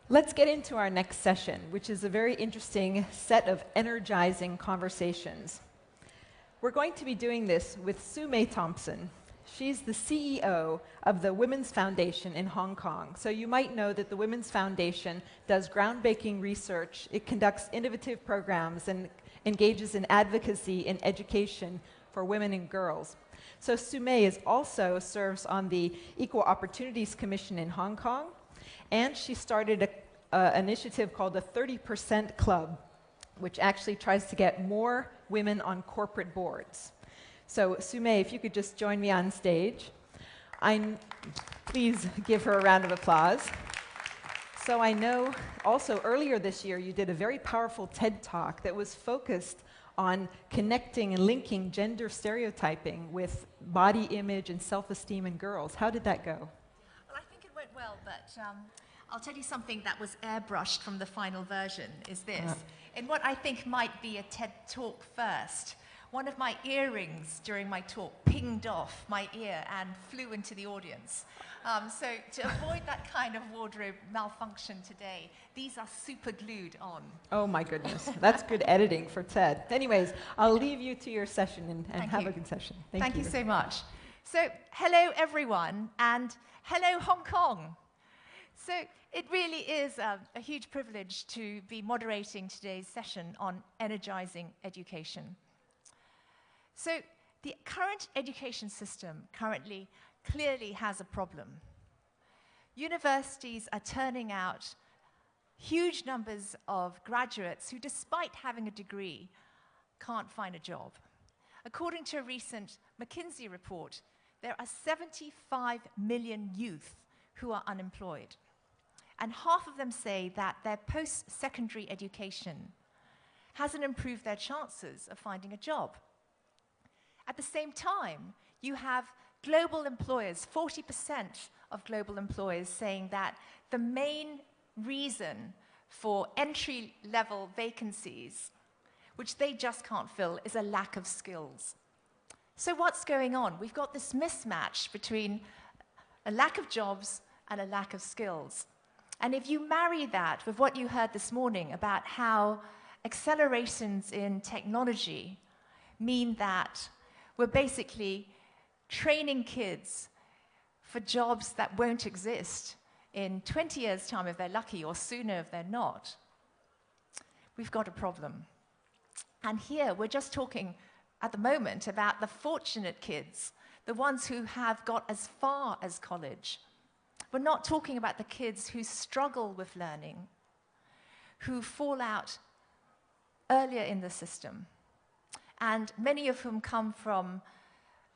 Let's get into our next session, which is a very interesting set of energizing conversations. We're going to be doing this with Su-Mei Thompson. She's the CEO of the Women's Foundation in Hong Kong. So you might know that the Women's Foundation does groundbreaking research. It conducts innovative programs and engages in advocacy and education for women and girls. So Su-Mei also serves on the Equal Opportunities Commission in Hong Kong, and she started an initiative called the 30% Club, which actually tries to get more women on corporate boards. So Su-Mei, if you could just join me on stage. Please give her a round of applause. So I know also earlier this year you did a very powerful TED Talk that was focused on connecting and linking gender stereotyping with body image and self-esteem in girls. How did that go? Well, I think it went well, but I'll tell you something that was airbrushed from the final version is this. In what I think might be a TED Talk first, one of my earrings during my talk pinged off my ear and flew into the audience. So to avoid that kind of wardrobe malfunction today, these are super glued on. Oh my goodness, that's good editing for TED. Anyways, I'll leave you to your session and have a good session. Thank you so much. So hello everyone, and hello Hong Kong. So it really is a huge privilege to be moderating today's session on energizing education. So the current education system currently clearly has a problem. Universities are turning out huge numbers of graduates who, despite having a degree, can't find a job. According to a recent McKinsey report, there are 75 million youth who are unemployed. And half of them say that their post-secondary education hasn't improved their chances of finding a job. At the same time, you have global employers, 40% of global employers saying that the main reason for entry-level vacancies, which they just can't fill, is a lack of skills. So what's going on? We've got this mismatch between a lack of jobs and a lack of skills. And if you marry that with what you heard this morning about how accelerations in technology mean that we're basically training kids for jobs that won't exist in 20 years' time if they're lucky, or sooner if they're not, we've got a problem. And here we're just talking at the moment about the fortunate kids, the ones who have got as far as college. We're not talking about the kids who struggle with learning, who fall out earlier in the system, and many of whom come from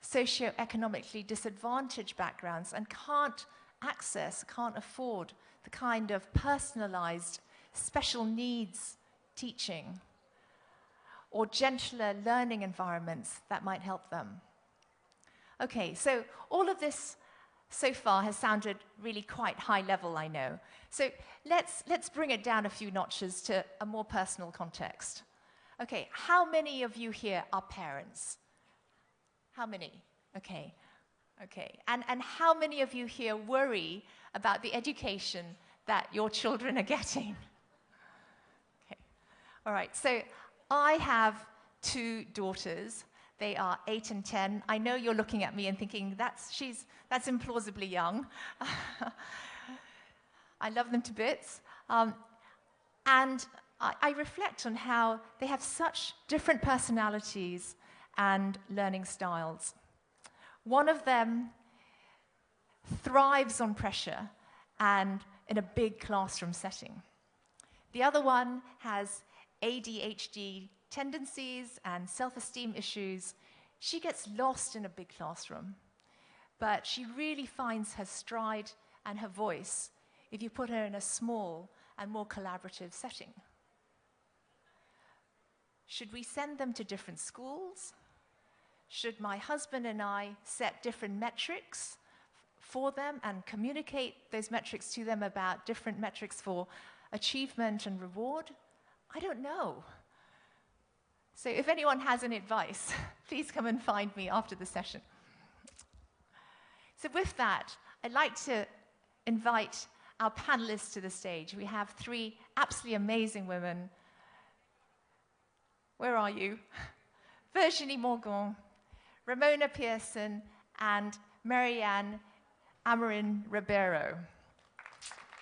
socioeconomically disadvantaged backgrounds and can't afford the kind of personalized special needs teaching or gentler learning environments that might help them. Okay, so all of this so far has sounded really quite high level, I know. So let's bring it down a few notches to a more personal context. Okay, how many of you here are parents? How many? Okay. And how many of you here worry about the education that your children are getting? Okay. All right, so I have two daughters. They are 8 and 10. I know you're looking at me and thinking, that's implausibly young. I love them to bits. And I reflect on how they have such different personalities and learning styles. One of them thrives on pressure and in a big classroom setting. The other one has ADHD tendencies and self-esteem issues. She gets lost in a big classroom, but she really finds her stride and her voice if you put her in a small and more collaborative setting. Should we send them to different schools? Should my husband and I set different metrics for them and communicate those metrics to them about different metrics for achievement and reward? I don't know. So if anyone has any advice, please come and find me after the session. So with that, I'd like to invite our panelists to the stage. We have three absolutely amazing women. Where are you? Virginie Morgon, Ramona Pierson, and Marianne Amorim Ribeiro.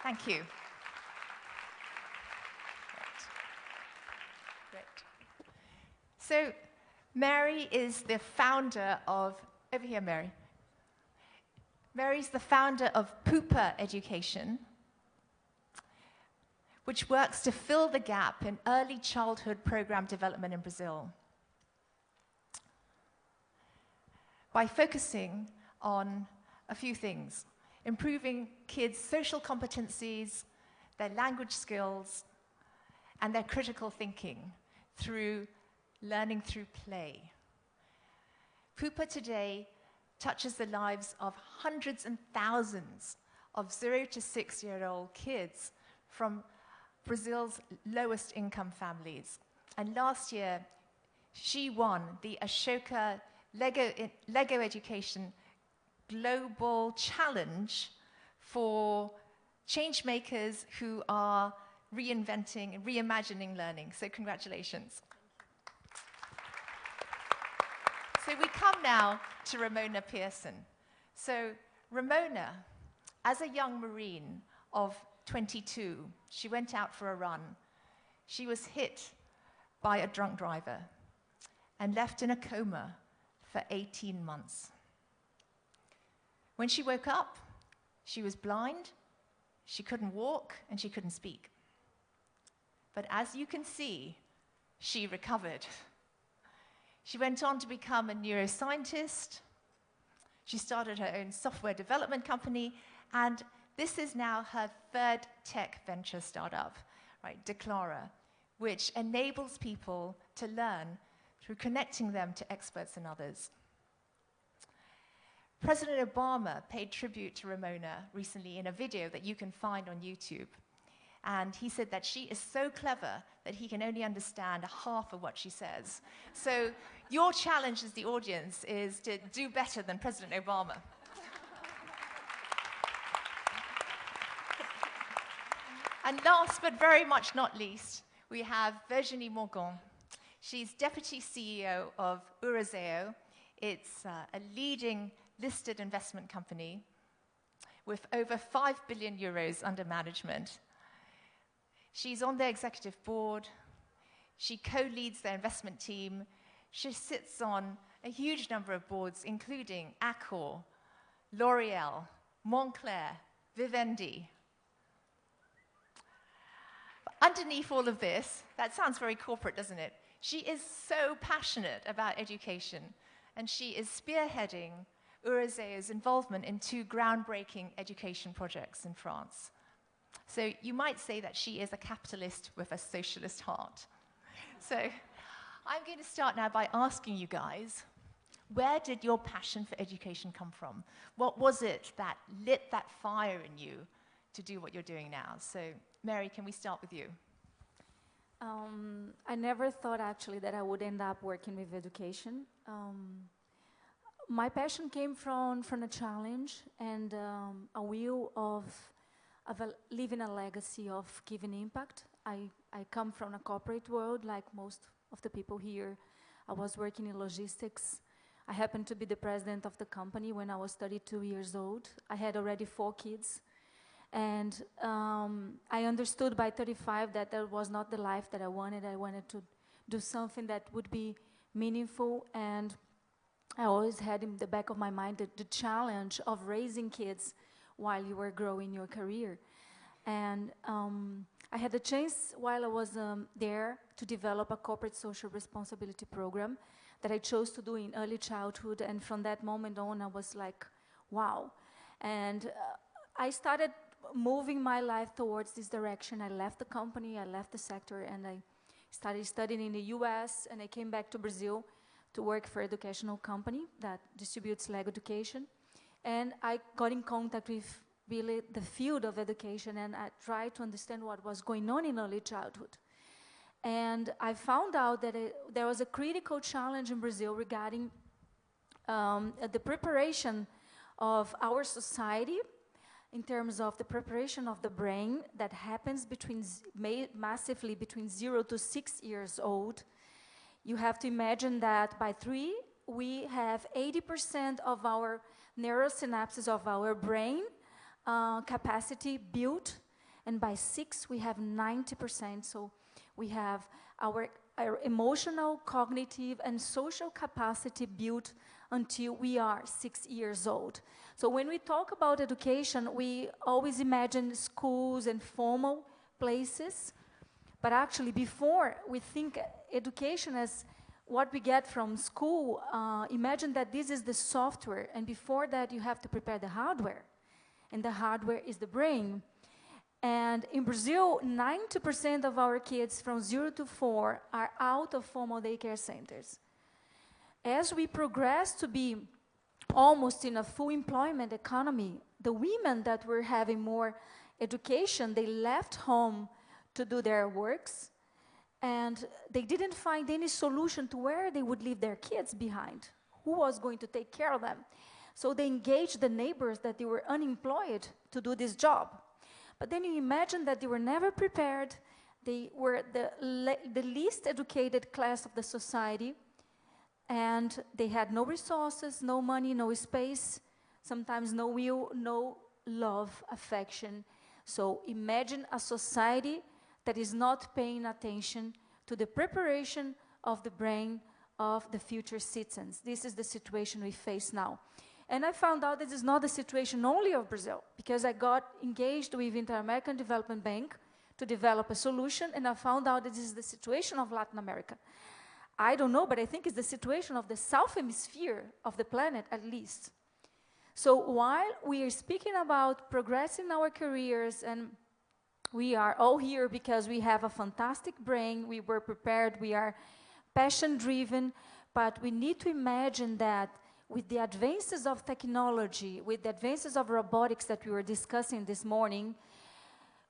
Thank you. Great. So Mary is the founder of, over here, Mary. Mary's the founder of PUPA Education, which works to fill the gap in early childhood program development in Brazil by focusing on a few things: improving kids' social competencies, their language skills, and their critical thinking through learning through play. PUPA today touches the lives of hundreds and thousands of 0 to 6-year-old kids from Brazil's lowest income families. And last year, she won the Ashoka Lego Education Global Challenge for change makers who are reinventing and reimagining learning. So congratulations. So we come now to Ramona Pierson. So Ramona, as a young Marine of 22, she went out for a run. She was hit by a drunk driver and left in a coma for 18 months. When she woke up, she was blind, she couldn't walk, and she couldn't speak. But as you can see, she recovered. She went on to become a neuroscientist. She started her own software development company, and this is now her third tech venture startup, right, Declara, which enables people to learn through connecting them to experts and others. President Obama paid tribute to Ramona recently in a video that you can find on YouTube. And he said that she is so clever that he can only understand half of what she says. So your challenge as the audience is to do better than President Obama. And last but very much not least, we have Virginie Morgon. She's Deputy CEO of Eurazeo. It's a leading listed investment company with over 5 billion euros under management. She's on their executive board. She co-leads their investment team. She sits on a huge number of boards, including Accor, L'Oreal, Montclair, Vivendi. But underneath all of this, that sounds very corporate, doesn't it? She is so passionate about education, and she is spearheading Eurazeo's involvement in 2 groundbreaking education projects in France. So you might say that she is a capitalist with a socialist heart. So I'm going to start now by asking you guys, where did your passion for education come from? What was it that lit that fire in you to do what you're doing now? So Mary, can we start with you? I never thought actually that I would end up working with education. My passion came from a challenge and a will of leaving a legacy of giving impact. I come from a corporate world, like most of the people here. I was working in logistics. I happened to be the president of the company when I was 32 years old. I had already 4 kids. And I understood by 35 that that was not the life that I wanted. I wanted to do something that would be meaningful. And I always had in the back of my mind the challenge of raising kids while you were growing your career. And I had the chance while I was there to develop a corporate social responsibility program that I chose to do in early childhood. And from that moment on, I was like, wow. And I started moving my life towards this direction. I left the company, I left the sector, and I started studying in the US, and I came back to Brazil to work for an educational company that distributes Lego education. And I got in contact with really the field of education, and I tried to understand what was going on in early childhood. And I found out that there was a critical challenge in Brazil regarding the preparation of our society in terms of the preparation of the brain that happens massively between 0 to 6 years old. You have to imagine that by 3, we have 80% of our neural synapses of our brain capacity built, and by 6, we have 90%. So we have our emotional, cognitive, and social capacity built until we are 6 years old. So when we talk about education, we always imagine schools and formal places, but actually before we think education as what we get from school, imagine that this is the software, and before that you have to prepare the hardware, and the hardware is the brain. And in Brazil, 90% of our kids from 0 to 4 are out of formal daycare centers. As we progress to be almost in a full employment economy, the women that were having more education, they left home to do their works, and they didn't find any solution to where they would leave their kids behind. Who was going to take care of them? So they engaged the neighbors that they were unemployed to do this job. But then you imagine that they were never prepared. They were the least educated class of the society, and they had no resources, no money, no space, sometimes no will, no love, affection. So imagine a society that is not paying attention to the preparation of the brain of the future citizens. This is the situation we face now. And I found out this is not the situation only of Brazil, because I got engaged with Inter-American Development Bank to develop a solution, and I found out this is the situation of Latin America. I don't know, but I think it's the situation of the South Hemisphere of the planet, at least. So while we are speaking about progressing our careers, and we are all here because we have a fantastic brain, we were prepared, we are passion-driven, but we need to imagine that with the advances of technology, with the advances of robotics that we were discussing this morning,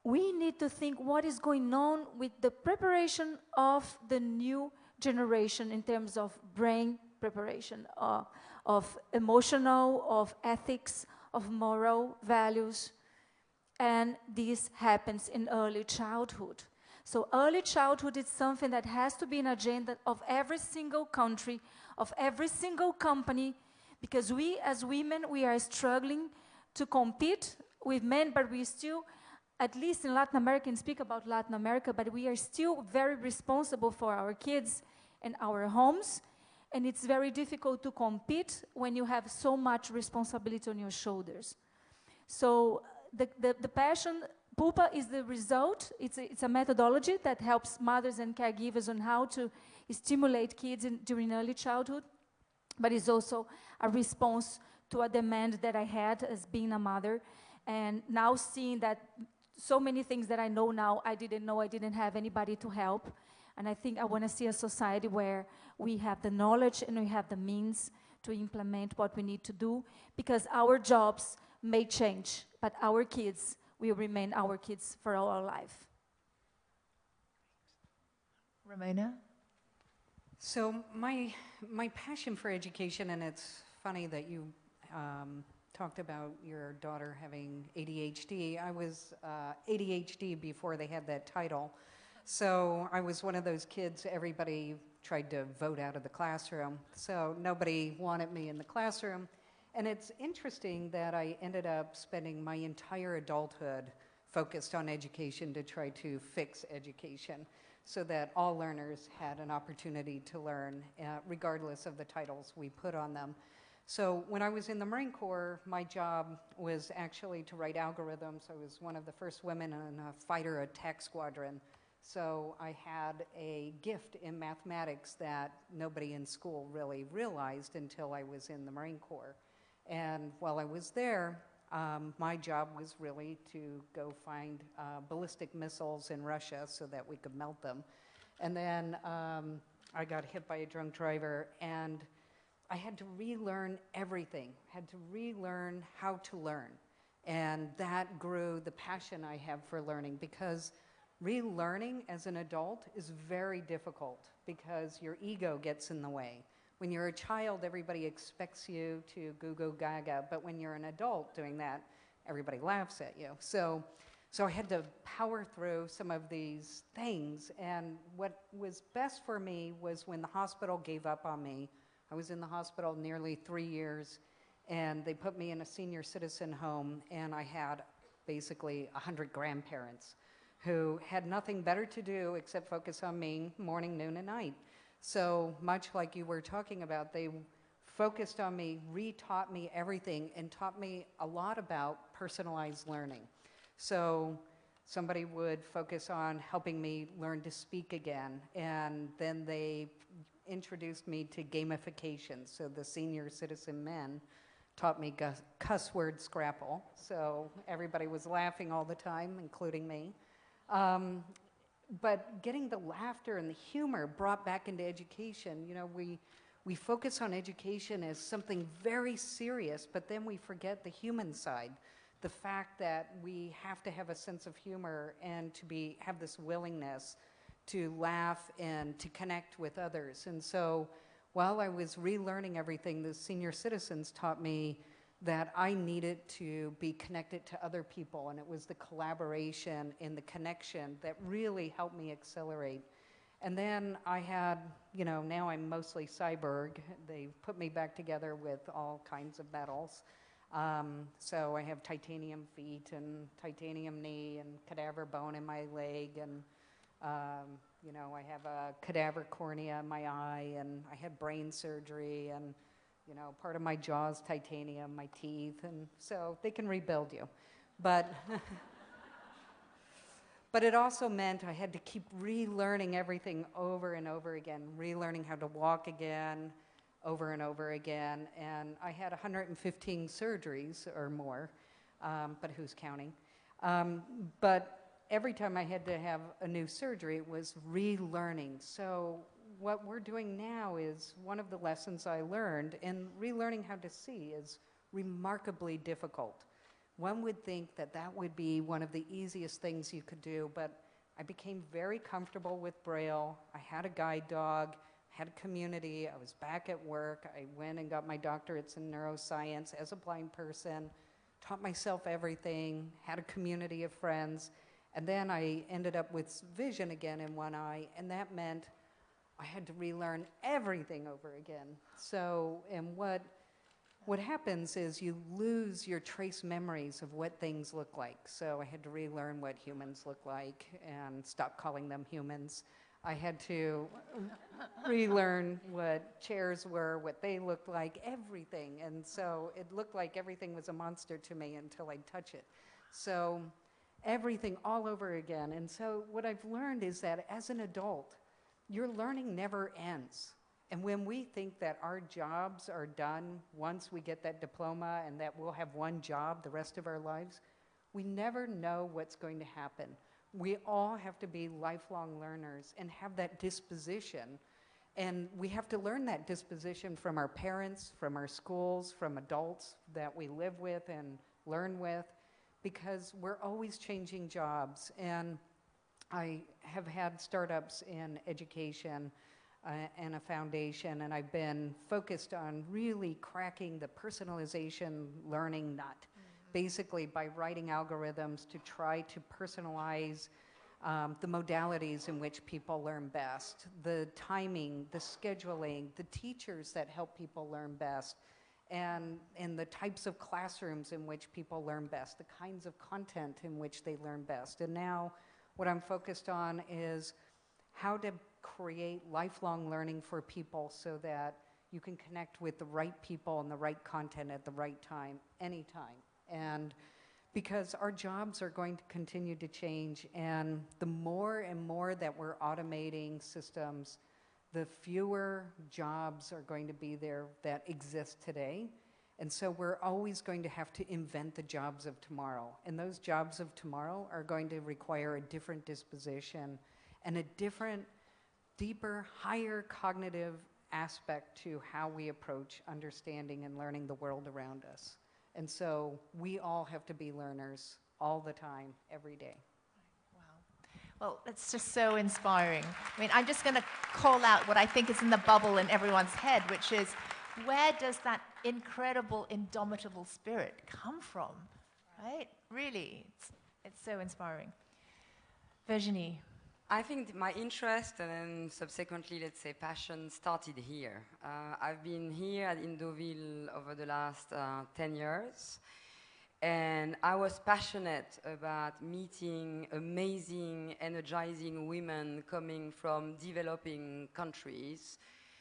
we need to think what is going on with the preparation of the new generation in terms of brain preparation, of emotional, of ethics, of moral values. And this happens in early childhood. So early childhood is something that has to be an agenda of every single country, of every single company, because we as women, we are struggling to compete with men, but we still, at least in Latin America, and speak about Latin America, but we are still very responsible for our kids and our homes, and it's very difficult to compete when you have so much responsibility on your shoulders. So the passion, PUPA is the result. It's a methodology that helps mothers and caregivers on how to stimulate kids during early childhood, but it's also a response to a demand that I had as being a mother, and now seeing that so many things that I know now, I didn't know, I didn't have anybody to help. And I think I want to see a society where we have the knowledge and we have the means to implement what we need to do, because our jobs may change, but our kids will remain our kids for all our life. Ramona? So my passion for education, and it's funny that you talked about your daughter having ADHD. I was ADHD before they had that title. So I was one of those kids everybody tried to vote out of the classroom. So nobody wanted me in the classroom. And it's interesting that I ended up spending my entire adulthood focused on education to try to fix education so that all learners had an opportunity to learn, regardless of the titles we put on them. So when I was in the Marine Corps, my job was actually to write algorithms. I was one of the first women in a fighter attack squadron. So I had a gift in mathematics that nobody in school really realized until I was in the Marine Corps. And while I was there, my job was really to go find ballistic missiles in Russia so that we could melt them. And then I got hit by a drunk driver, and I had to relearn everything, had to relearn how to learn. And that grew the passion I have for learning, because relearning as an adult is very difficult because your ego gets in the way. When you're a child, everybody expects you to goo-goo gaga, but when you're an adult doing that, everybody laughs at you. So I had to power through some of these things, and what was best for me was when the hospital gave up on me. I was in the hospital nearly 3 years, and they put me in a senior citizen home, and I had basically 100 grandparents who had nothing better to do except focus on me morning, noon, and night. So much like you were talking about, they focused on me, re-taught me everything, and taught me a lot about personalized learning. So somebody would focus on helping me learn to speak again, and then they introduced me to gamification. So the senior citizen men taught me cuss word scrapple, so everybody was laughing all the time, including me. But getting the laughter and the humor brought back into education. You know, we focus on education as something very serious, but then we forget the human side. The fact that we have to have a sense of humor and to have this willingness to laugh and to connect with others. And so while I was relearning everything, the senior citizens taught me that I needed to be connected to other people, and it was the collaboration and the connection that really helped me accelerate. And then I had, you know, now I'm mostly cyborg. They put me back together with all kinds of metals. So I have titanium feet and titanium knee and cadaver bone in my leg, and you know, I have a cadaver cornea in my eye, and I had brain surgery, and you know, part of my jaw's titanium, my teeth, and so they can rebuild you. But but it also meant I had to keep relearning everything over and over again, relearning how to walk again, over and over again. And I had 115 surgeries or more, but who's counting? But every time I had to have a new surgery, it was relearning. So what we're doing now is one of the lessons I learned, and relearning how to see is remarkably difficult. One would think that that would be one of the easiest things you could do, but I became very comfortable with Braille. I had a guide dog, had a community, I was back at work, I went and got my doctorates in neuroscience as a blind person, taught myself everything, had a community of friends, and then I ended up with vision again in one eye, and that meant I had to relearn everything over again. So, and what happens is you lose your trace memories of what things look like. So I had to relearn what humans look like and stop calling them humans. I had to relearn what chairs were, what they looked like, everything. And so it looked like everything was a monster to me until I'd touch it. So everything all over again. And so what I've learned is that as an adult, your learning never ends. And when we think that our jobs are done once we get that diploma and that we'll have one job the rest of our lives, we never know what's going to happen. We all have to be lifelong learners and have that disposition. And we have to learn that disposition from our parents, from our schools, from adults that we live with and learn with, because we're always changing jobs. And I have had startups in education and a foundation, and I've been focused on really cracking the personalization learning nut, basically by writing algorithms to try to personalize the modalities in which people learn best, the timing, the scheduling, the teachers that help people learn best, and the types of classrooms in which people learn best, the kinds of content in which they learn best. And now what I'm focused on is how to create lifelong learning for people so that you can connect with the right people and the right content at the right time, anytime. And because our jobs are going to continue to change, and the more and more that we're automating systems, the fewer jobs are going to be there that exist today. And so we're always going to have to invent the jobs of tomorrow. And those jobs of tomorrow are going to require a different disposition and a different, deeper, higher cognitive aspect to how we approach understanding and learning the world around us. And so we all have to be learners all the time, every day. Well, it's just so inspiring. I mean, I'm just going to call out what I think is in the bubble in everyone's head, which is, where does that incredible, indomitable spirit come from? right? Really, it's so inspiring. Virginie. I think my interest and then subsequently, let's say, passion started here. I've been here at Indoville over the last 10 years, and I was passionate about meeting amazing, energizing women coming from developing countries.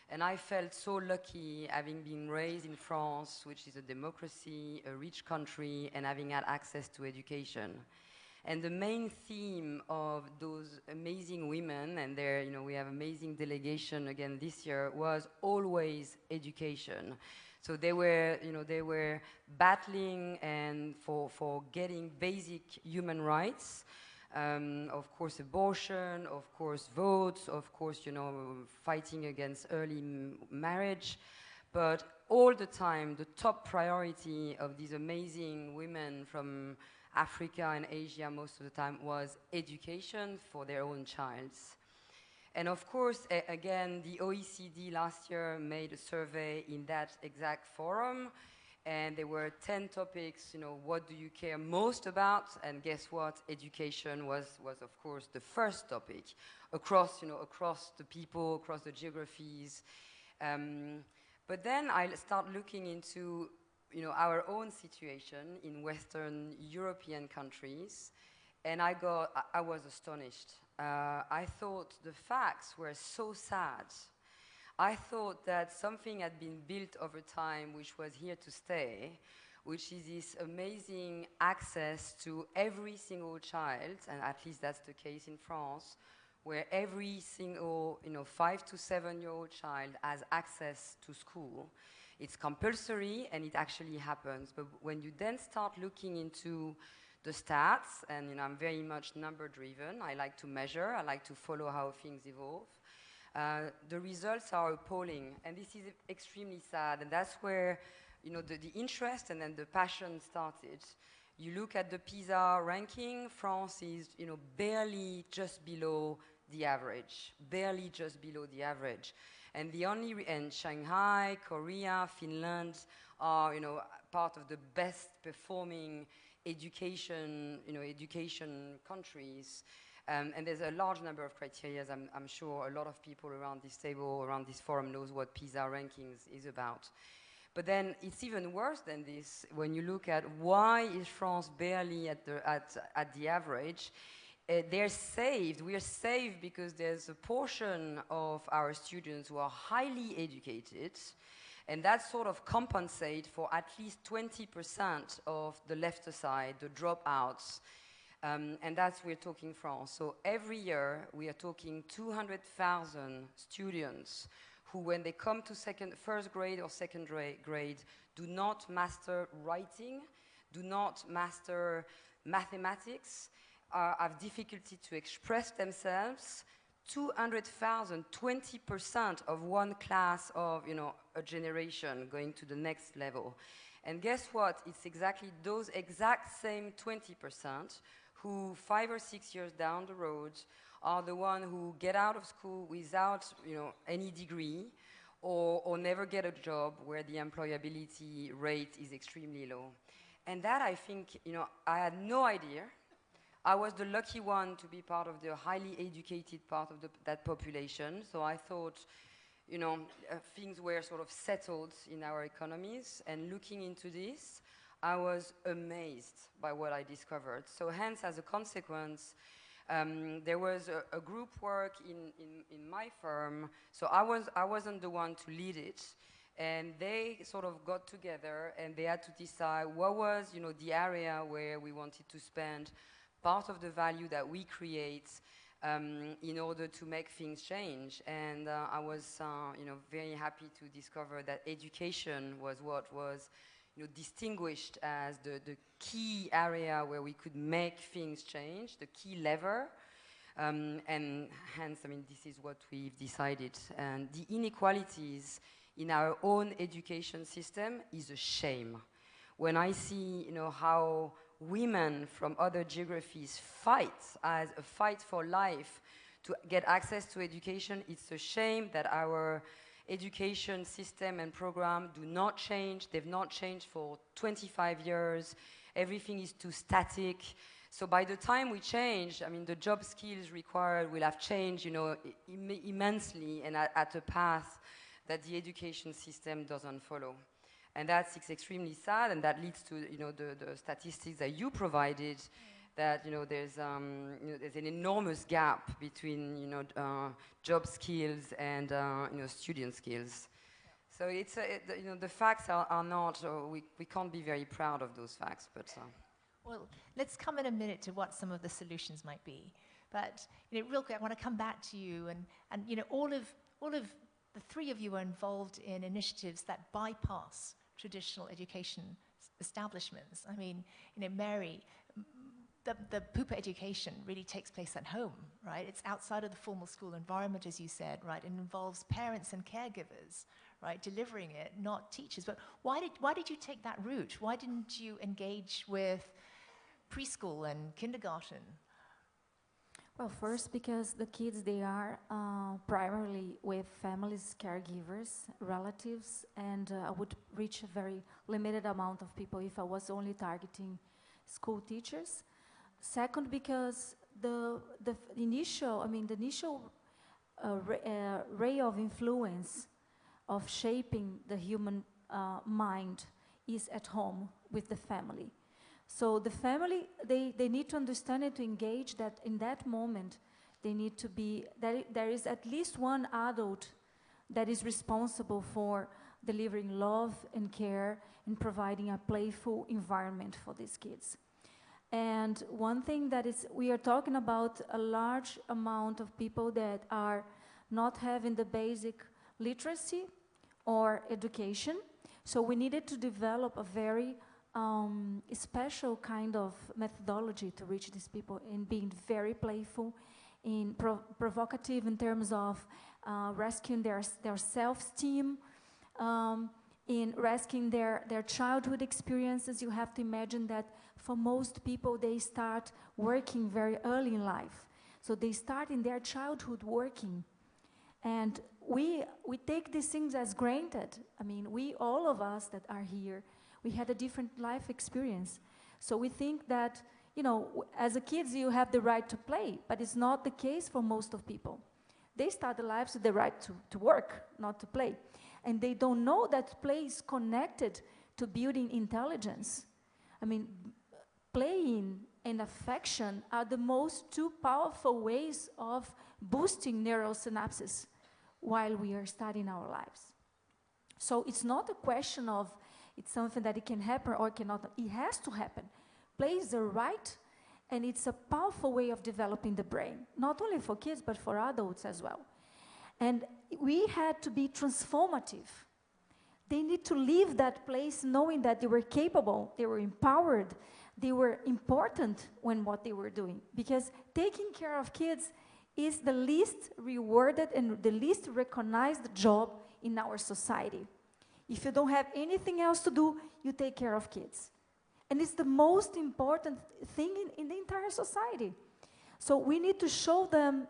And I felt so lucky having been raised in France, which is a democracy, a rich country, and having had access to education. And the main theme of those amazing women, and there, we have amazing delegation again this year, was always education. So they were battling and for getting basic human rights. Of course, abortion, of course, votes, of course, fighting against early marriage. But all the time, the top priority of these amazing women from Africa and Asia most of the time was education for their own childs. And of course, again, the OECD last year made a survey in that exact forum, and there were 10 topics, what do you care most about? And guess what? Education was of course the first topic across the people, across the geographies. But then I start looking into our own situation in Western European countries, and I was astonished. I thought the facts were so sad. I thought that something had been built over time which was here to stay, which is this amazing access to every single child, and at least that's the case in France, where every single 5 to 7-year-old child has access to school. It's compulsory and it actually happens. But when you then start looking into the stats, and I'm very much number driven, I like to measure, I like to follow how things evolve. The results are appalling, and this is extremely sad, and that's where the interest and then the passion started. You look at the PISA ranking, France is barely just below the average, barely just below the average. And and Shanghai, Korea, Finland are part of the best performing education countries. And there's a large number of criteria. I'm sure a lot of people around this table, around this forum, knows what PISA rankings is about. But then it's even worse than this when you look at why is France barely at the average. We are saved because there's a portion of our students who are highly educated, and that sort of compensates for at least 20% of the left side, the dropouts. And we're talking France. So every year we are talking 200,000 students who, when they come to first grade or second grade, do not master writing, do not master mathematics, have difficulty to express themselves. 200,000, 20% of one class of a generation going to the next level. And guess what? It's exactly those exact same 20% who 5 or 6 years down the road are the ones who get out of school without any degree or never get a job, where the employability rate is extremely low. And that, I think, I had no idea. I was the lucky one to be part of the highly educated part of that population. So I thought, things were sort of settled in our economies. And looking into this, I was amazed by what I discovered. So hence, as a consequence, there was a group work in my firm. So I wasn't the one to lead it. And they sort of got together and they had to decide what was, the area where we wanted to spend part of the value that we create in order to make things change. And I was very happy to discover that education was what was distinguished as the key area where we could make things change, the key lever. And hence, this is what we've decided. And the inequalities in our own education system is a shame. When I see, how women from other geographies fight as a fight for life to get access to education, it's a shame that our education system and program do not change. They've not changed for 25 years, everything is too static. So by the time we change, I mean, the job skills required will have changed, you know, immensely, and at a path that the education system doesn't follow. And that's extremely sad, and that leads to, you know, the statistics that you provided, that, you know, there's an enormous gap between, you know, job skills and, you know, student skills. So it's, you know, the facts are not, we can't be very proud of those facts, but... Well, let's come in a minute to what some of the solutions might be. But, you know, real quick, I want to come back to you, and you know, all of the three of you are involved in initiatives that bypass traditional education establishments. I mean, you know, Mary, the PUPA education really takes place at home, right? It's outside of the formal school environment, as you said, right? It involves parents and caregivers, right, delivering it, not teachers. But why did you take that route? Why didn't you engage with preschool and kindergarten? Well, first, because the kids, they are primarily with families, caregivers, relatives, and I would reach a very limited amount of people if I was only targeting school teachers. Second, because the initial ray of influence of shaping the human mind is at home with the family. So the family, they need to understand and to engage that in that moment, they need to be, there is at least one adult that is responsible for delivering love and care and providing a playful environment for these kids. And one thing that is, we are talking about a large amount of people that are not having the basic literacy or education. So we needed to develop a very special kind of methodology to reach these people in being very playful, in provocative in terms of rescuing their self-esteem, in rescuing their childhood experiences. You have to imagine that for most people, they start working very early in life. So they start in their childhood working. And we take these things as granted. I mean, all of us that are here, we had a different life experience. So we think that, you know, as a kids, you have the right to play, but it's not the case for most of people. They start their lives with the right to work, not to play. And they don't know that play is connected to building intelligence. I mean, playing and affection are the most two powerful ways of boosting neural synapses while we are starting our lives. So it's not a question of it's something that it can happen or cannot. It has to happen. Play is a right, and it's a powerful way of developing the brain, not only for kids, but for adults as well. And we had to be transformative. They need to leave that place knowing that they were capable, they were empowered, they were important when what they were doing. Because taking care of kids is the least rewarded and the least recognized job in our society. If you don't have anything else to do, you take care of kids. And it's the most important thing in the entire society. So we need to show them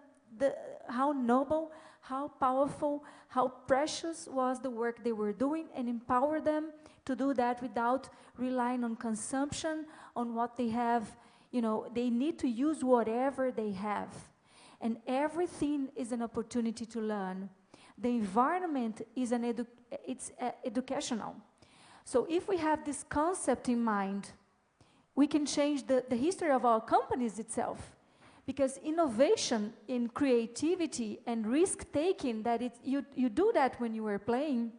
how noble, how powerful, how precious was the work they were doing, and empower them to do that without relying on consumption, on what they have. You know, they need to use whatever they have. And everything is an opportunity to learn. The environment is educational. So if we have this concept in mind, we can change the history of our companies itself. Because innovation in creativity and risk-taking, you do that when you are playing,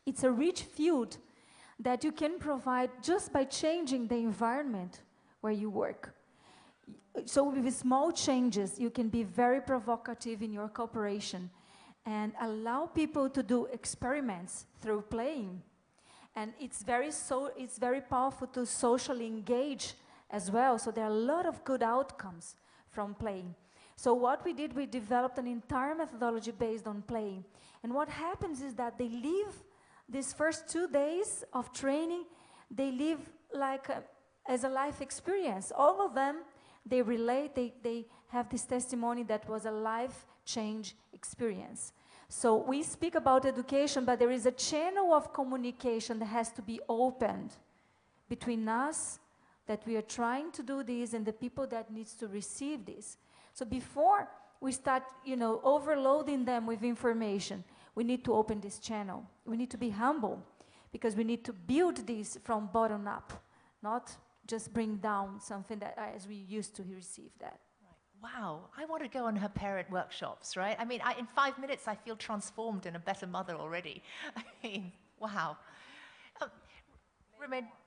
it's a rich field that you can provide just by changing the environment where you work. So with small changes, you can be very provocative in your cooperation and allow people to do experiments through playing. And it's very powerful to socially engage as well. So there are a lot of good outcomes from playing. So what we did, we developed an entire methodology based on playing. And what happens is that they live these first 2 days of training, they live like as a life experience. All of them, they relate, they have this testimony that was a life change experience. So we speak about education, but there is a channel of communication that has to be opened between us, that we are trying to do this and the people that needs to receive this. So before we start, overloading them with information, we need to open this channel. We need to be humble because we need to build this from bottom up, not just bring down something that as we used to receive that. Wow, I want to go on her parent workshops, right? I mean, in 5 minutes, I feel transformed and a better mother already. I mean, wow.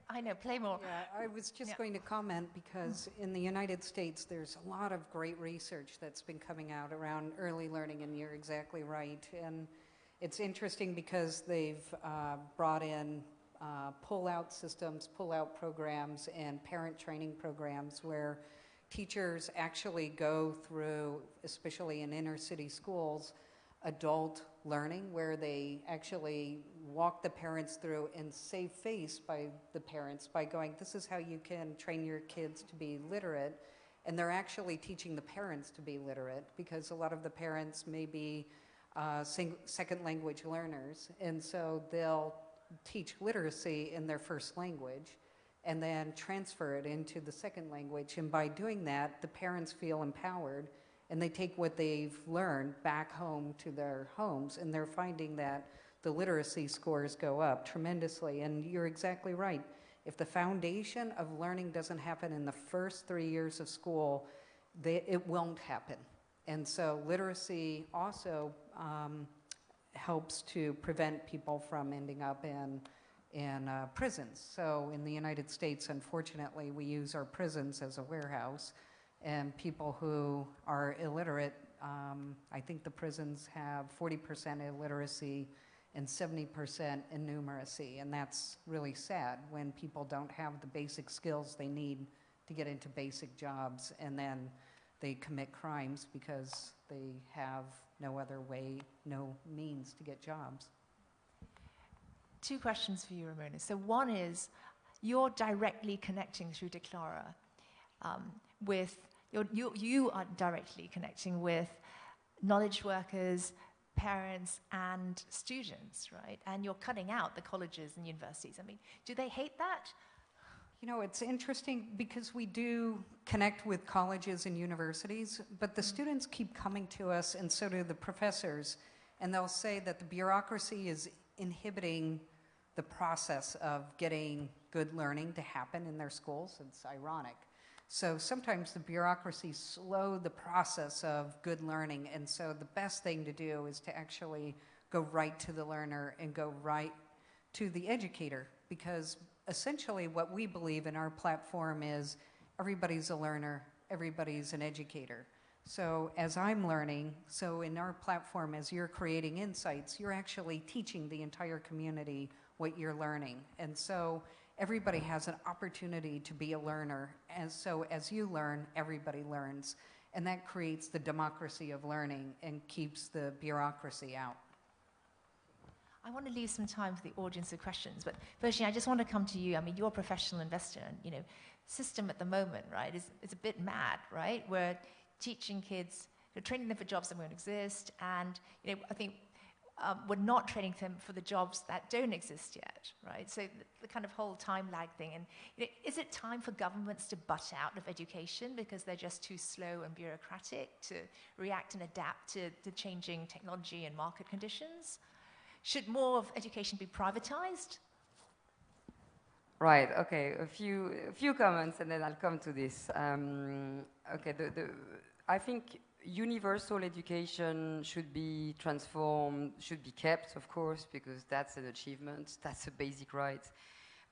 I know, play more. Yeah, I was just going to comment because in the United States, there's a lot of great research that's been coming out around early learning, and you're exactly right. And it's interesting because they've brought in pull-out systems, pull-out programs, and parent training programs where teachers actually go through, especially in inner city schools, adult learning where they actually walk the parents through and save face by the parents by going, this is how you can train your kids to be literate. And they're actually teaching the parents to be literate because a lot of the parents may be second language learners. And so they'll teach literacy in their first language and then transfer it into the second language. And by doing that, the parents feel empowered and they take what they've learned back home to their homes, and they're finding that the literacy scores go up tremendously. And you're exactly right. If the foundation of learning doesn't happen in the first 3 years of school, it won't happen. And so literacy also helps to prevent people from ending up in prisons. So in the United States, unfortunately, we use our prisons as a warehouse. And people who are illiterate, I think the prisons have 40% illiteracy and 70% innumeracy. And that's really sad when people don't have the basic skills they need to get into basic jobs, and then they commit crimes because they have no other way, no means to get jobs. 2 questions for you, Ramona. So one is, you're directly connecting through Declara with, you are directly connecting with knowledge workers, parents, and students, right? And you're cutting out the colleges and universities. I mean, do they hate that? You know, it's interesting because we do connect with colleges and universities, but the students keep coming to us, and so do the professors, and they'll say that the bureaucracy is inhibiting the process of getting good learning to happen in their schools. It's ironic. So sometimes the bureaucracy slows the process of good learning, and so the best thing to do is to actually go right to the learner and go right to the educator, because essentially what we believe in our platform is everybody's a learner, everybody's an educator. So as I'm learning, so in our platform, as you're creating insights, you're actually teaching the entire community what you're learning. And so everybody has an opportunity to be a learner. And so as you learn, everybody learns. And that creates the democracy of learning and keeps the bureaucracy out. I want to leave some time for the audience of questions, but Virginie, I just want to come to you. I mean, you're a professional investor, and system at the moment, right, is a bit mad, right? We're teaching kids, we're training them for jobs that won't exist, and I think we're not training them for the jobs that don't exist yet, right? So the kind of whole time lag thing, and is it time for governments to butt out of education because they're just too slow and bureaucratic to react and adapt to the changing technology and market conditions? Should more of education be privatized? Right, okay, a few comments and then I'll come to this. Okay, I think universal education should be transformed, should be kept, of course, because that's an achievement, that's a basic right.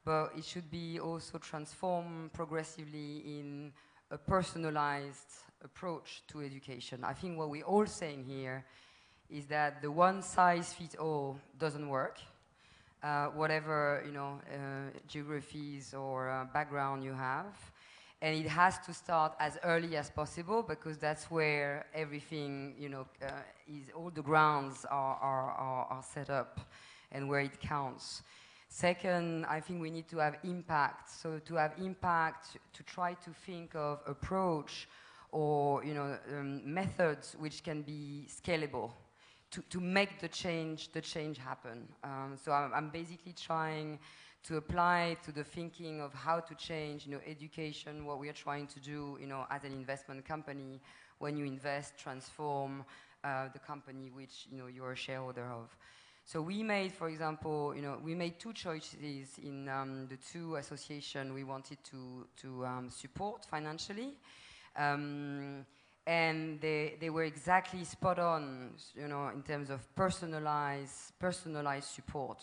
But it should be also transformed progressively in a personalized approach to education. I think what we're all saying here is that the one-size-fits-all doesn't work. Whatever geographies or background you have, and it has to start as early as possible because that's where everything is, all the grounds are set up and where it counts. Second, I think we need to have impact. So to have impact, to try to think of approach or methods which can be scalable. To make the change happen. So I'm basically trying to apply to the thinking of how to change, education, what we are trying to do, as an investment company, when you invest, transform the company which, you're a shareholder of. So we made, for example, we made two choices in the two associations we wanted to support financially. And they were exactly spot on, in terms of personalized support.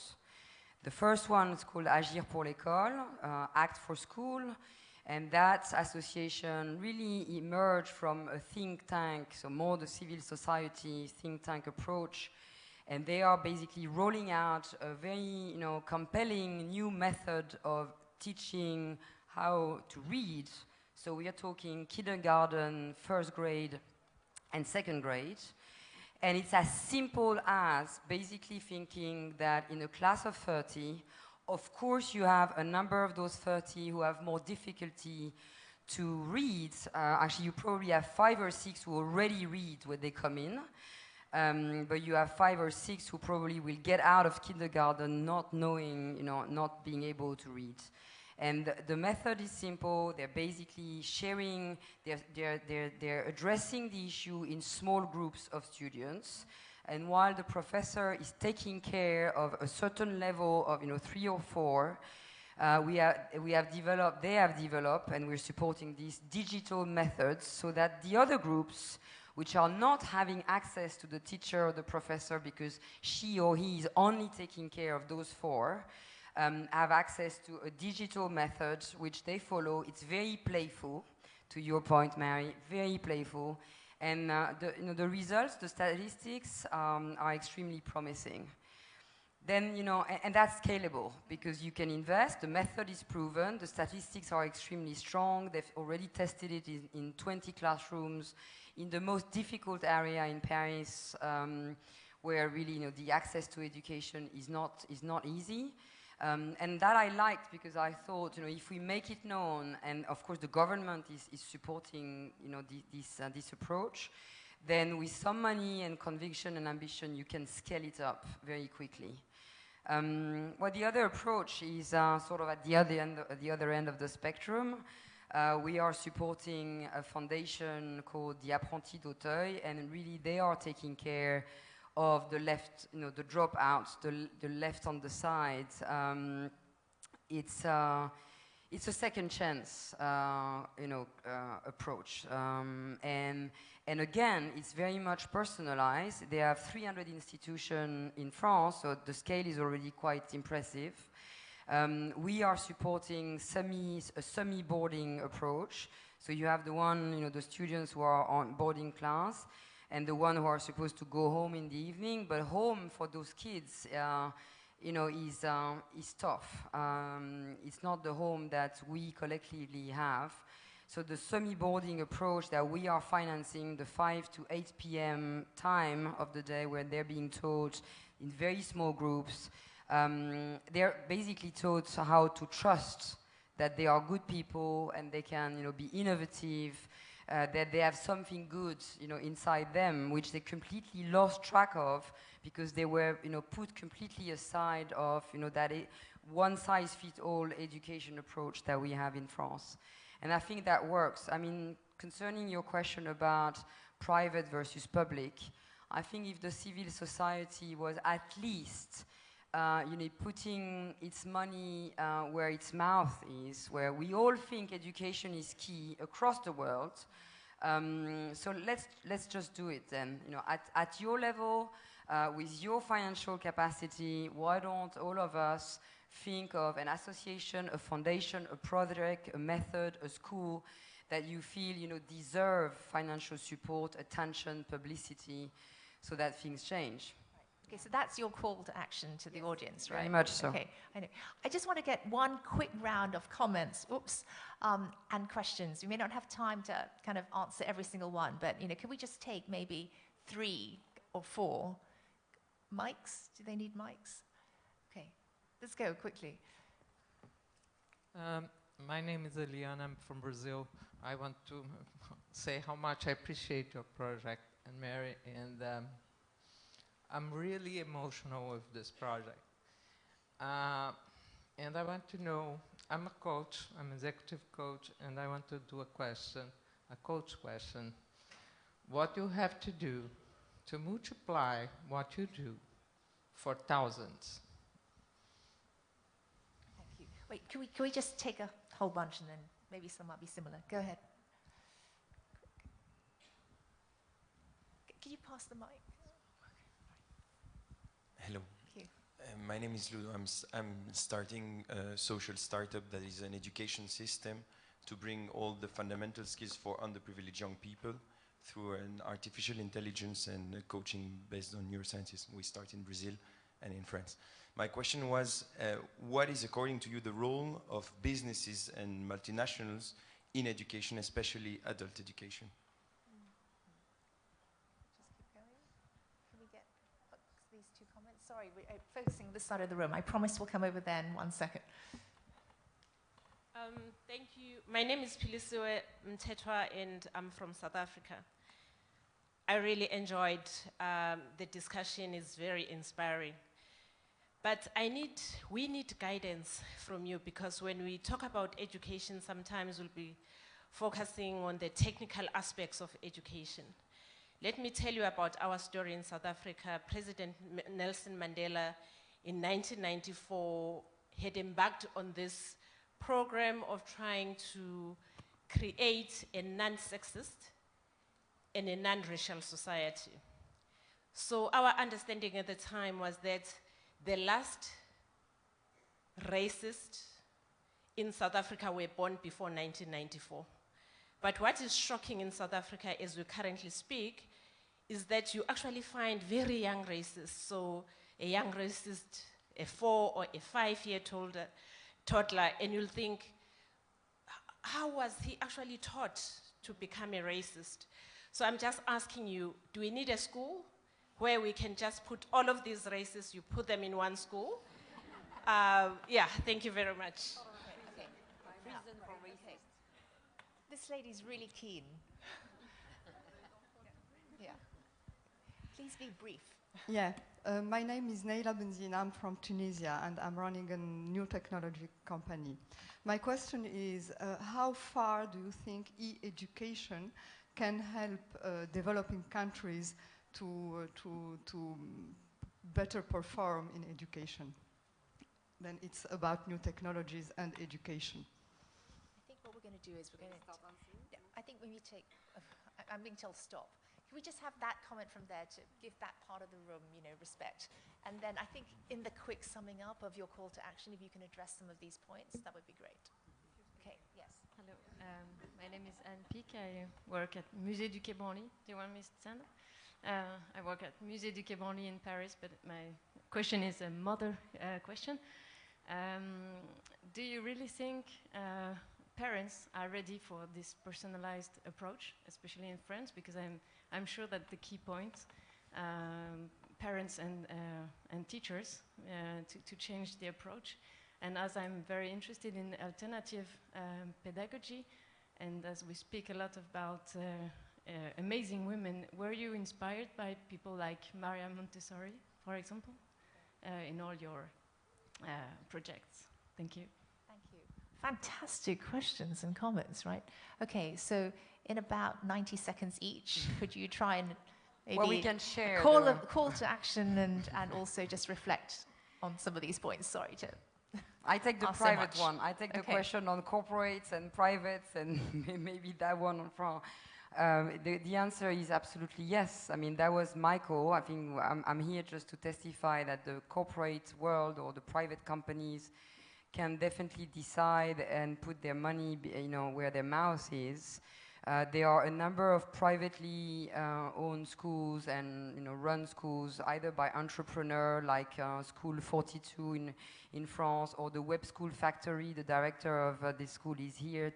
The first one is called Agir pour l'école, Act for School, and that association really emerged from a think tank, so more the civil society think tank approach, and they are basically rolling out a very, compelling new method of teaching how to read. So we are talking kindergarten, first grade, and second grade. And it's as simple as basically thinking that in a class of 30, of course you have a number of those 30 who have more difficulty to read. Actually, you probably have 5 or 6 who already read when they come in. But you have 5 or 6 who probably will get out of kindergarten not knowing, not being able to read. And the method is simple. They're basically sharing, they're addressing the issue in small groups of students. And while the professor is taking care of a certain level of 3 or 4, they have developed, and we're supporting these digital methods so that the other groups, which are not having access to the teacher or the professor because she or he is only taking care of those 4, have access to a digital method which they follow. It's very playful, to your point, Mary, very playful. And the results, the statistics are extremely promising. Then, and that's scalable because you can invest, the method is proven, the statistics are extremely strong. They've already tested it in 20 classrooms in the most difficult area in Paris, where really, the access to education is not easy. And that I liked because I thought, if we make it known, and of course the government is supporting, this approach, then with some money and conviction and ambition, you can scale it up very quickly. Well, the other approach is sort of at the other end of the spectrum. We are supporting a foundation called the Apprentis d'Auteuil, and really they are taking care of the left, the dropouts, the left on the side. It's a second chance, approach. And again, it's very much personalized. They have 300 institutions in France, so the scale is already quite impressive. We are supporting a semi-boarding approach. So you have the one, the students who are on boarding class, and the one who are supposed to go home in the evening. But home for those kids, is tough. It's not the home that we collectively have. So the semi-boarding approach that we are financing, the 5 to 8 p.m. time of the day where they're being taught in very small groups, they're basically taught how to trust that they are good people and they can, be innovative, that they have something good, inside them, which they completely lost track of because they were, put completely aside of, that one-size-fits-all education approach that we have in France. And I think that works. I mean, concerning your question about private versus public, I think if the civil society was at least, putting its money where its mouth is, where we all think education is key across the world. So let's just do it then. At your level, with your financial capacity, why don't all of us think of an association, a foundation, a project, a method, a school that you feel, deserve financial support, attention, publicity, so that things change. Okay, so that's your call to action to the audience, right? Very much so. Okay, I know. I just want to get one quick round of comments, and questions. We may not have time to kind of answer every single one, but, can we just take maybe 3 or 4 mics? Do they need mics? Okay, let's go quickly. My name is Eliane. I'm from Brazil. I want to say how much I appreciate your project, and Mary, and I'm really emotional with this project. And I want to know, I'm a coach, I'm an executive coach, and I want to do a question, a coach question. What you have to do to multiply what you do for thousands? Thank you. Wait, can we just take a whole bunch and then maybe some might be similar? Go ahead. Can you pass the mic? Hello. Thank you. My name is Ludo. I'm starting a social startup that is an education system to bring all the fundamental skills for underprivileged young people through an artificial intelligence and coaching based on neurosciences. We start in Brazil and in France. My question was, what is, according to you, the role of businesses and multinationals in education, especially adult education? Just keep going. Can we get these two comments? Sorry, we're focusing this side of the room. I promise we'll come over there in 1 second. Thank you. My name is Pilisiwe Mtetwa, and I'm from South Africa. I really enjoyed the discussion. It's very inspiring. But we need guidance from you, because when we talk about education, sometimes we'll be focusing on the technical aspects of education. Let me tell you about our story in South Africa. President Nelson Mandela in 1994 had embarked on this program of trying to create a non-sexist and a non-racial society. So our understanding at the time was that the last racists in South Africa were born before 1994. But what is shocking in South Africa as we currently speak is that you actually find very young racists. So a young racist, a 4 or a 5-year toddler, and you'll think, how was he actually taught to become a racist? So I'm just asking you, do we need a school where we can just put all of these racists, you put them in one school? Yeah, thank you very much. Okay. Reason for racist. This lady's really keen. Yeah. Please be brief. Yeah, my name is Neila Benzina. I'm from Tunisia, and I'm running a new technology company. My question is, how far do you think e-education can help developing countries to better perform in education? Then it's about new technologies and education. I think what we're going to do is we're going to stop. Yeah, I think when you take, I'm being told stop. Can we just have that comment from there to give that part of the room, respect? And then I think in the quick summing up of your call to action, if you can address some of these points, that would be great. Okay, yes. Hello, my name is Anne Pic. I work at Musée du Quai Branly. Do you want me to stand up? I work at Musée du Quai Branly in Paris, but my question is a mother question. Do you really think parents are ready for this personalized approach, especially in France? Because I'm sure that the key point, parents and teachers to change the approach. And as I'm very interested in alternative pedagogy, and as we speak a lot about amazing women, were you inspired by people like Maria Montessori, for example, in all your projects? Thank you. Thank you. Fantastic questions and comments, right? Okay, so in about 90 seconds each, could you try and maybe we can share call to action and also just reflect on some of these points? Sorry to I take the ask so private much. one. I take the question on corporates and privates, and maybe that one on France. The answer is absolutely yes. I mean, that was my call. I think I'm here just to testify that the corporate world or the private companies can definitely decide and put their money, where their mouth is. There are a number of privately owned schools and run schools, either by entrepreneur like School 42 in France, or the Web School Factory. The director of this school is here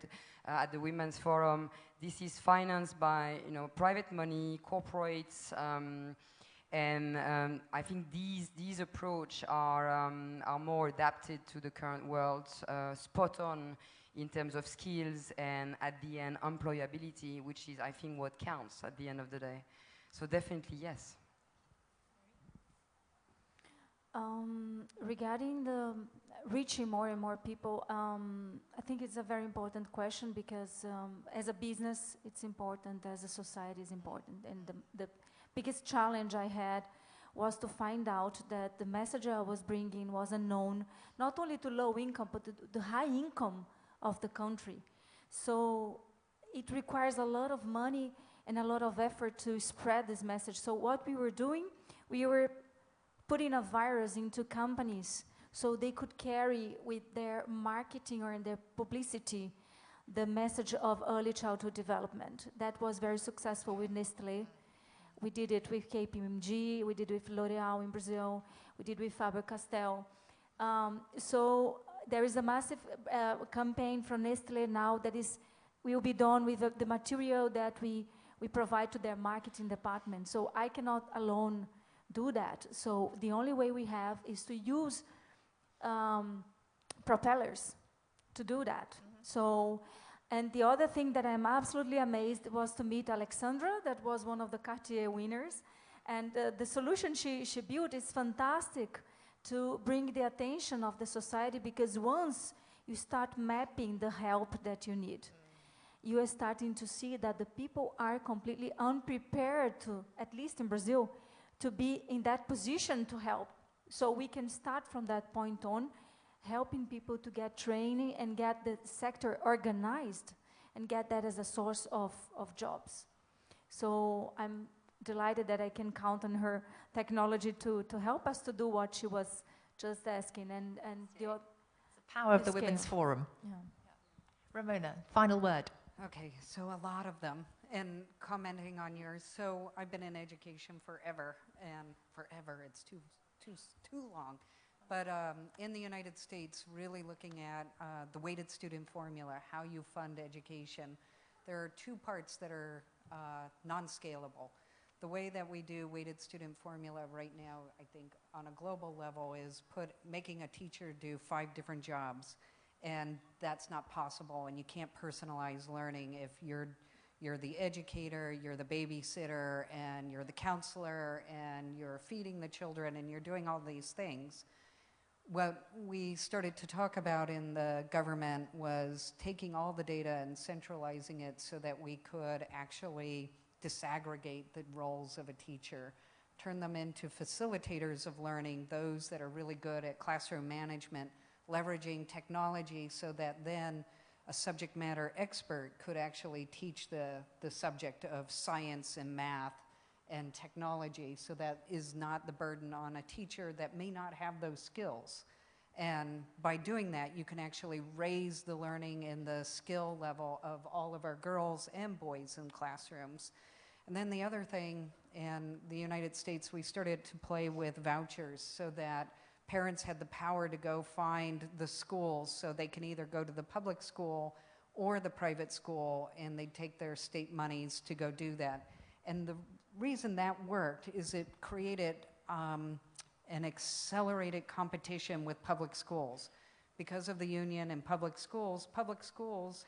at the Women's Forum. This is financed by private money, corporates, and I think these approach are more adapted to the current world, spot on in terms of skills and at the end employability, which is I think what counts at the end of the day. So definitely yes. Regarding the reaching more and more people, I think it's a very important question because as a business, it's important, as a society, it's important. And the biggest challenge I had was to find out that the message I was bringing was unknown, not only to low income, but to the high income of the country. So it requires a lot of money and a lot of effort to spread this message. So what we were doing, we were putting a virus into companies so they could carry with their marketing or in their publicity the message of early childhood development. That was very successful with Nestlé. We did it with KPMG, we did it with L'Oreal in Brazil, we did with Faber-Castell. So there is a massive campaign from Nestlé now that will be done with the material that we provide to their marketing department. So I cannot alone do that. So the only way we have is to use propellers to do that. Mm-hmm. So, and the other thing that I'm absolutely amazed was to meet Alexandra, that was one of the Cartier winners. And the solution she built is fantastic to bring the attention of the society, because once you start mapping the help that you need, you are starting to see that the people are completely unprepared to, at least in Brazil, to be in that position to help. So we can start from that point on, helping people to get training and get the sector organized and get that as a source of jobs. So I'm delighted that I can count on her technology to help us to do what she was just asking. And the power of the Women's Forum. Yeah. Ramona, final word. Okay, so a lot of them. And commenting on yours, so I've been in education forever, and forever, it's too long. But in the United States, really looking at the weighted student formula, how you fund education, there are two parts that are non-scalable. The way that we do weighted student formula right now, I think on a global level, is making a teacher do 5 different jobs. And that's not possible, and you can't personalize learning if you're the educator, you're the babysitter, and you're the counselor, and you're feeding the children, and you're doing all these things. What we started to talk about in the government was taking all the data and centralizing it so that we could actually disaggregate the roles of a teacher, turn them into facilitators of learning, those that are really good at classroom management, leveraging technology so that then a subject matter expert could actually teach the subject of science and math and technology, so that is not the burden on a teacher that may not have those skills. And by doing that, you can actually raise the learning and the skill level of all of our girls and boys in classrooms. And then the other thing, in the United States, we started to play with vouchers so that parents had the power to go find the schools, so they can either go to the public school or the private school, and they'd take their state monies to go do that. And the reason that worked is it created an accelerated competition with public schools. Because of the union and public schools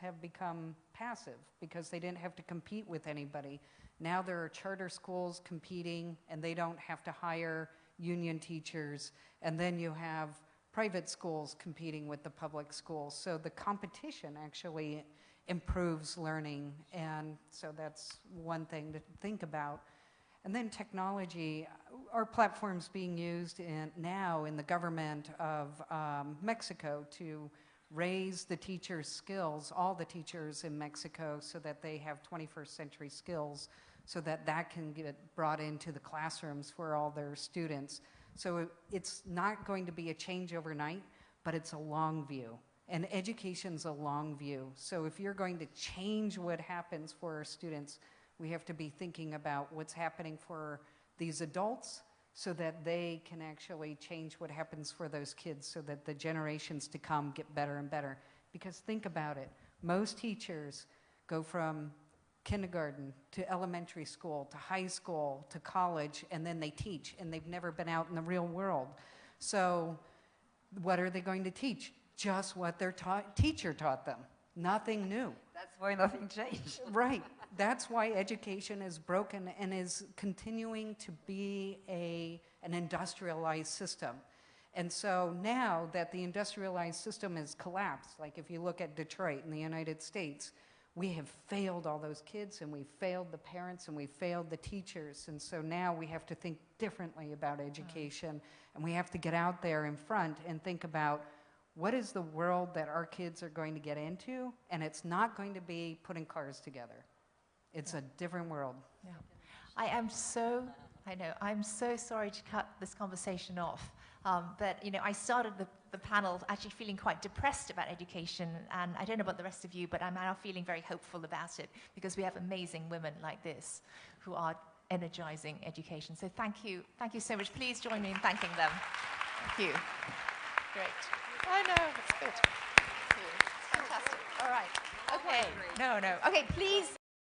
have become passive because they didn't have to compete with anybody. Now there are charter schools competing, and they don't have to hire union teachers, and then you have private schools competing with the public schools. So the competition actually improves learning, and so that's one thing to think about. And then technology, our platform's being used now in the government of Mexico to raise the teachers' skills, all the teachers in Mexico, so that they have 21st century skills, so that can get brought into the classrooms for all their students. So it's not going to be a change overnight, but it's a long view. And education's a long view. So if you're going to change what happens for our students, we have to be thinking about what's happening for these adults so that they can actually change what happens for those kids, so that the generations to come get better and better. Because think about it, most teachers go from kindergarten to elementary school to high school to college, and then they teach, and they've never been out in the real world. So what are they going to teach? Just what their teacher taught them. Nothing new. That's why nothing changed. Right. That's why education is broken and is continuing to be an industrialized system. And so now that the industrialized system has collapsed, like if you look at Detroit in the United States, we have failed all those kids, and we failed the parents, and we failed the teachers. And so now we have to think differently about education, and we have to get out there in front and think about what is the world that our kids are going to get into, and it's not going to be putting cars together. It's a different world. Yeah. I'm so sorry to cut this conversation off, but I started the panel actually feeling quite depressed about education, and I don't know about the rest of you, but I'm now feeling very hopeful about it because we have amazing women like this who are energizing education. So thank you so much. Please join me in thanking them. Thank you. Great. I know, it's good. Thank you. It's fantastic. All right. Okay. No. Okay, please